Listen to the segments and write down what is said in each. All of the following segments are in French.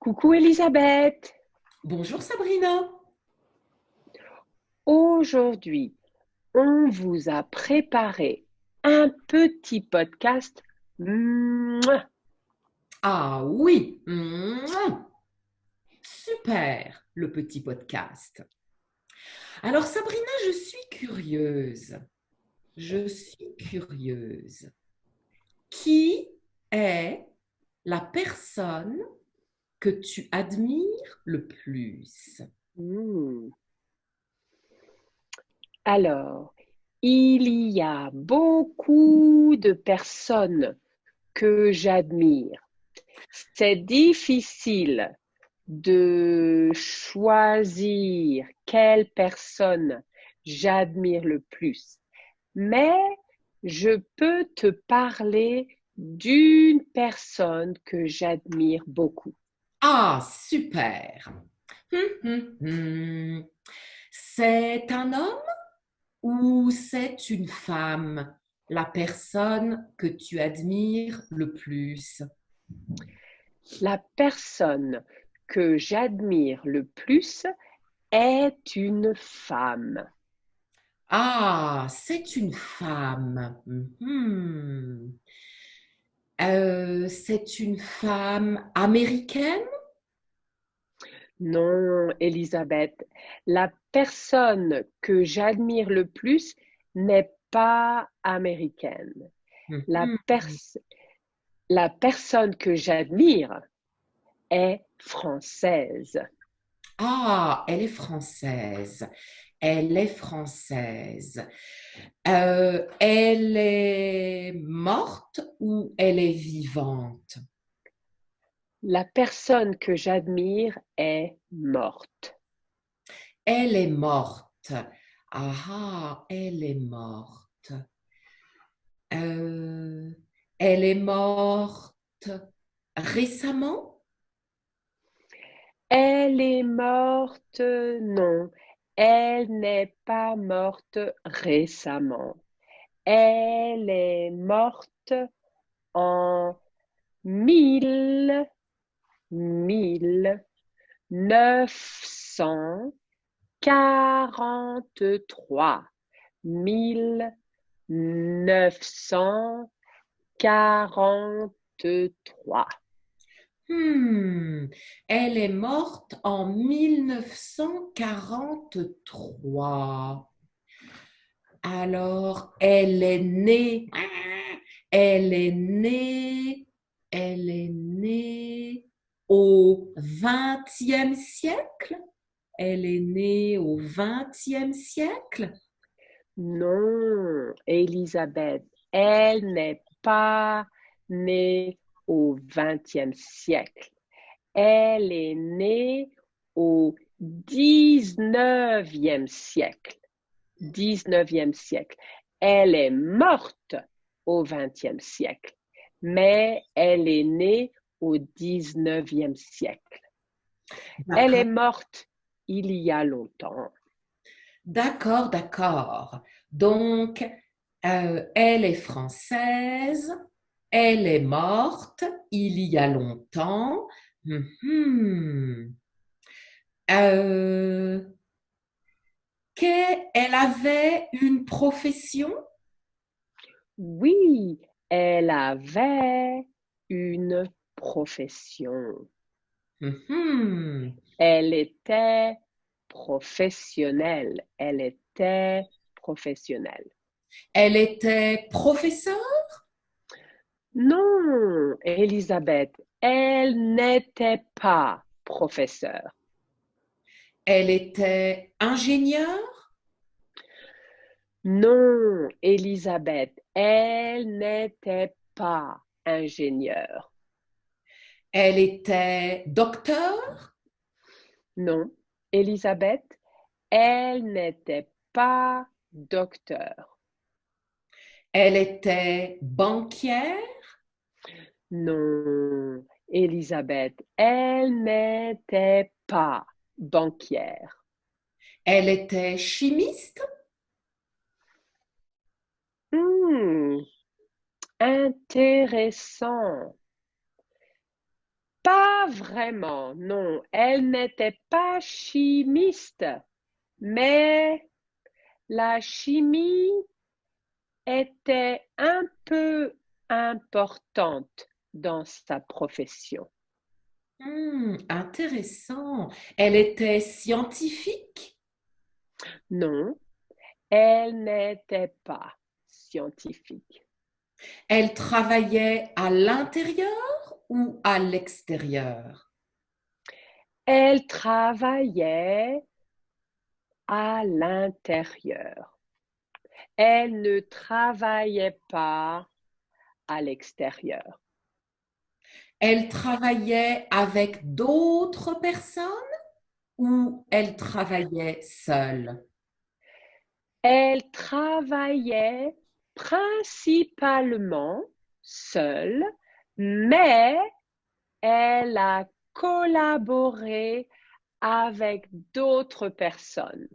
Coucou Elisabeth. Bonjour Sabrina. Aujourd'hui, on vous a préparé un petit podcast. Mouah. Ah oui, super le petit podcast. Alors Sabrina, je suis curieuse. Je suis curieuse. Qui est la personne que tu admires le plus? Hmm. Alors, il y a beaucoup de personnes que j'admire. C'est difficile de choisir quelle personne j'admire le plus. Mais je peux te parler d'une personne que j'admire beaucoup. Ah, super. Hum. C'est un homme ou c'est une femme, la personne que tu admires le plus? La personne que j'admire le plus est une femme. Ah, c'est une femme. C'est une femme américaine? Non, Elisabeth, la personne que j'admire le plus n'est pas américaine. La, Mhm. pers- la personne que j'admire est française. Ah, elle est française. Elle est française. Elle est morte ou elle est vivante? La personne que j'admire est morte. Elle est morte. Ah, elle est morte. Euh, Elle est morte récemment? Elle est morte, non, elle n'est pas morte récemment. Elle est morte en mille neuf cent quarante-trois. 1943. Elle est morte en 1943. Alors, elle est née, elle est née au XXe siècle? Elle est née au XXe siècle? Non, Élisabeth, elle n'est pas née au XXe siècle. Elle est née au XIXe siècle. 19e siècle. Elle est morte au XXe siècle, mais elle est née au XIXe siècle. Elle est D'accord, morte il y a longtemps. d'accord, d'accord. Donc, elle est française, elle est morte il y a longtemps. Mhm. Euh, Elle avait une profession? Oui, elle avait une profession. Mhm. Elle était professionnelle. Elle était professionnelle. Elle était professeure? Non, Elisabeth, elle n'était pas professeure. Elle était ingénieure? Non, Elisabeth, elle n'était pas ingénieure. Elle était docteur? Non, Elisabeth, elle n'était pas docteur. Elle était banquière? Non, Elisabeth, elle n'était pas banquière. Elle était chimiste? Hmm, intéressant. Pas vraiment, non. Elle n'était pas chimiste, mais la chimie était un peu importante dans sa profession. Intéressant. Elle était scientifique? Non, elle n'était pas scientifique. Elle travaillait à l'intérieur ou à l'extérieur? Elle travaillait à l'intérieur. Elle ne travaillait pas à l'extérieur. Elle travaillait avec d'autres personnes ou elle travaillait seule? Elle travaillait principalement seule, mais elle a collaboré avec d'autres personnes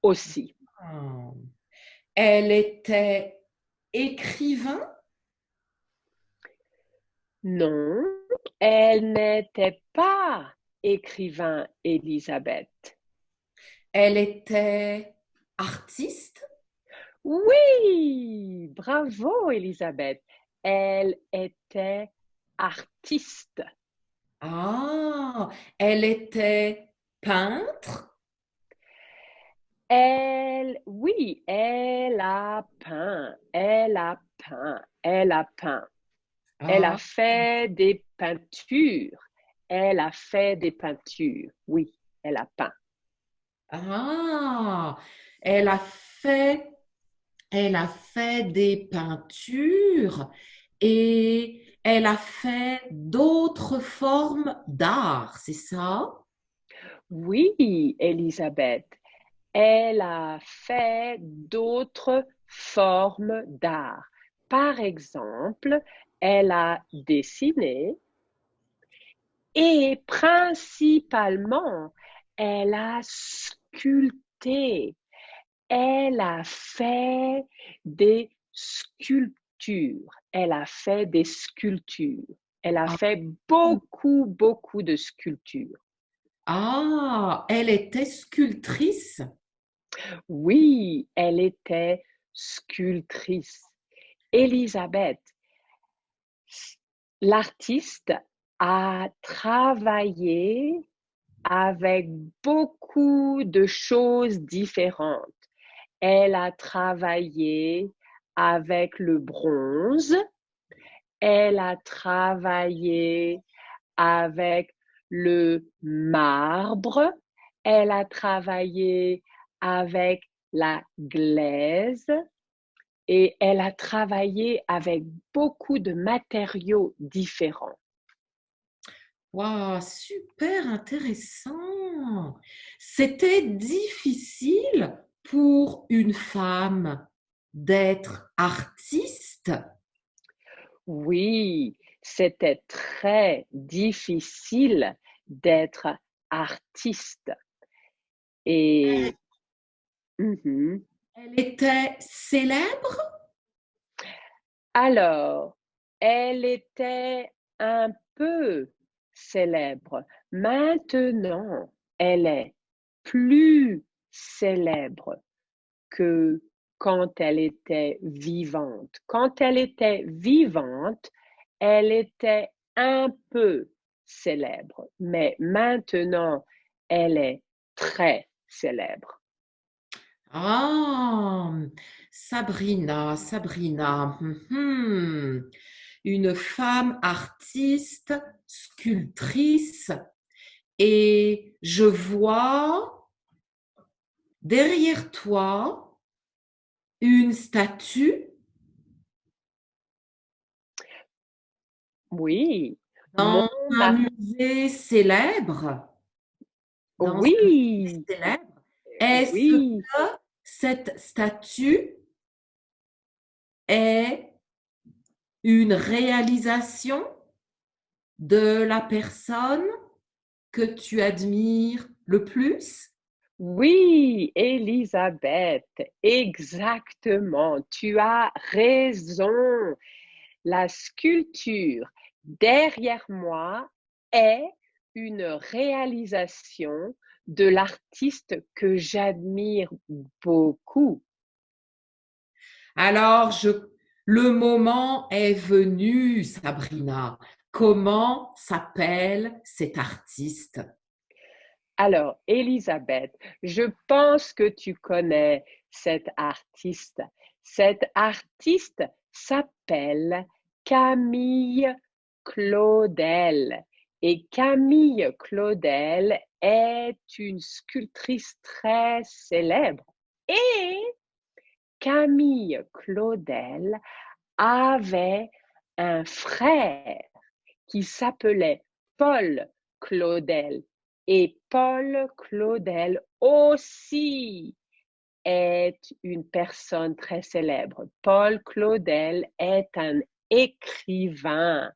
aussi. Ah. Elle était écrivain? Non, elle n'était pas écrivain, Elisabeth. Elle était artiste? Oui, bravo, Elisabeth. Elle était artiste. Ah, elle était peintre? Oui, elle a peint, elle a peint, elle a peint. Elle a Ah, fait des peintures. Elle a fait des peintures. Oui, elle a peint. ah, elle a fait, elle a fait des peintures et elle a fait d'autres formes d'art, c'est ça? Oui, Elisabeth. Elle a fait d'autres formes d'art. Par exemple, elle a dessiné et principalement, elle a sculpté. Elle a fait des sculptures. Elle a fait des sculptures. Elle a Ah, fait beaucoup, beaucoup de sculptures. ah, elle était sculptrice. Oui, elle était sculptrice. Elisabeth, l'artiste a travaillé avec beaucoup de choses différentes. Elle a travaillé avec le bronze, elle a travaillé avec le marbre, elle a travaillé avec la glaise et elle a travaillé avec beaucoup de matériaux différents. Waouh, super intéressant. C'était difficile pour une femme d'être artiste. Oui, c'était très difficile d'être artiste. Elle, Et mhm. elle était célèbre. Alors, elle était un peu célèbre. Maintenant, elle est plus célèbre que quand elle était vivante. Quand elle était vivante, elle était un peu célèbre, mais maintenant, elle est très célèbre. Ah, Sabrina, Sabrina. Une femme artiste, sculptrice. Et je vois derrière toi une statue Oui, mon dans un mari, musée célèbre. Dans un musée oui, célèbre. Est-ce oui, que cette statue est une réalisation de la personne que tu admires le plus? oui, Elisabeth, exactement. Tu as raison. La sculpture derrière moi est une réalisation de l'artiste que j'admire beaucoup. Alors, le moment est venu, Sabrina. Comment s'appelle cet artiste? Alors, Elisabeth, je pense que tu connais cet artiste. Cet artiste s'appelle Camille Claudel. Et Camille Claudel est une sculptrice très célèbre. Et Camille Claudel avait un frère qui s'appelait Paul Claudel. Et Paul Claudel aussi est une personne très célèbre. Paul Claudel est un écrivain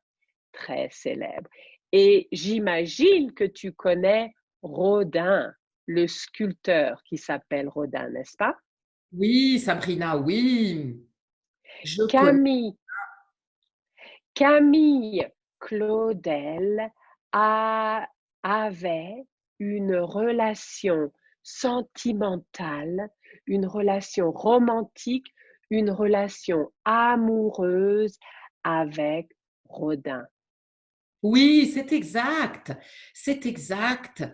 très célèbre. Et j'imagine que tu connais Rodin, le sculpteur qui s'appelle Rodin, n'est-ce pas? Oui, Sabrina, oui. Je connais. Camille, Camille Claudel avait une relation sentimentale, une relation romantique, une relation amoureuse avec Rodin. Oui, c'est exact. C'est exact.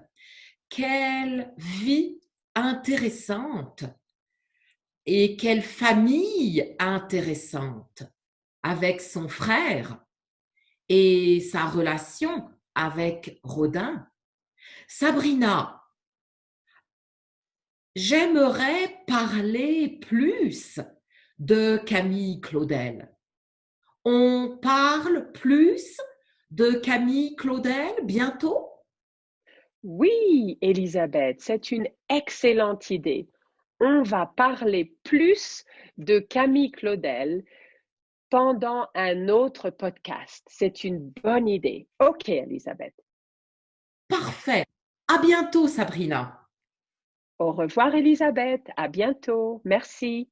Quelle vie intéressante et quelle famille intéressante avec son frère et sa relation avec Rodin. Sabrina, j'aimerais parler plus de Camille Claudel. On parle plus de Camille Claudel bientôt? Oui, Elisabeth, c'est une excellente idée. On va parler plus de Camille Claudel pendant un autre podcast. C'est une bonne idée. OK, Elisabeth. Parfait. À bientôt, Sabrina. Au revoir, Elisabeth. À bientôt. Merci.